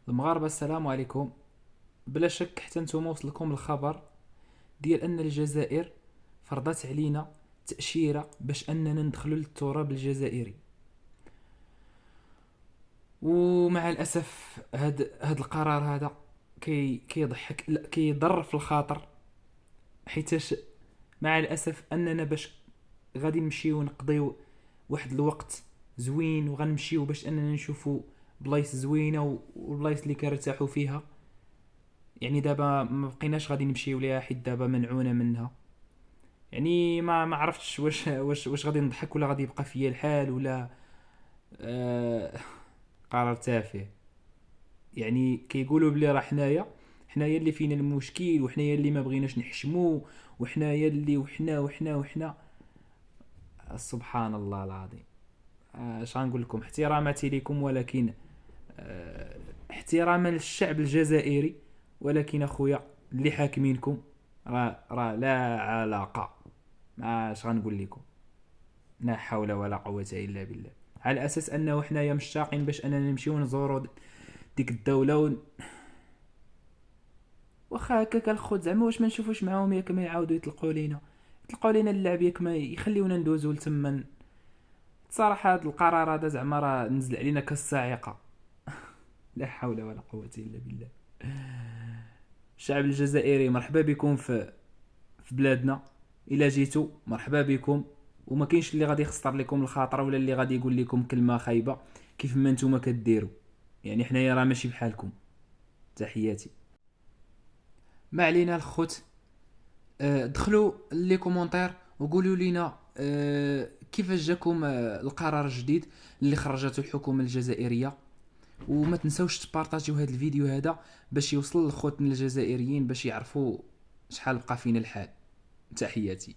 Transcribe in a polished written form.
المغاربة السلام عليكم. بلا شك حتى نتوما وصلكم الخبر ديال ان الجزائر فرضت علينا تأشيرة باش اننا ندخلوا للتراب الجزائري. ومع الاسف هاد القرار هذا كيضحك، لا كيضر في الخاطر، حيتاش مع الاسف اننا باش غادي نمشيو نقضيو واحد الوقت زوين وغنمشيو باش اننا نشوفو بلايص زوينه والبلايص اللي كنرتاحوا فيها. يعني دابا ما بقيناش غادي نمشيو ليها حيت دابا منعونا منها. يعني ما عرفتش واش غادي نضحك ولا غادي يبقى فيا الحال ولا آه قرار تافه. يعني كيقولوا بلي راه حنايا اللي فينا المشكل، وحنايا اللي ما بغيناش نحشمو، وحنايا اللي وحنا. سبحان الله العظيم. اش غنقول لكم، احتراماتي لكم، ولكن احتراما للشعب الجزائري، ولكن اخويا اللي حاكمينكم راه لا علاقه. ما اش غنقول لكم، لا حول ولا قوه الا بالله. على اساس انه حنايا مشتاقين باش اننا نمشيو نزورو ديك الدوله واخا هكاك الخوت، زعما واش ما نشوفوش معاهم ياك ما يعاودوا يطلقوا لينا اللعب، ياك ما يخليونا ندوزو لتما. صراحه هذا القرار هذا زعما راه نزل علينا كالصاعقه. لا حول ولا قوه الا بالله. الشعب الجزائري مرحبا بكم في بلادنا. الا جيتوا مرحبا بكم، وما كاينش اللي غادي يخسر لكم الخاطر ولا اللي غادي يقول لكم كلمه خايبه كيف ما نتوما كديروا. يعني حنايا راه ماشي بحالكم. تحياتي. ما علينا الخوت. دخلوا لي كومونتير وقولوا لنا كيفاش جاكم القرار الجديد اللي خرجته الحكومه الجزائريه. وما تنسوش تبارطاجيو هذا الفيديو هذا باش يوصل للخوتنا الجزائريين باش يعرفوا شحال بقى فينا الحال. تحياتي.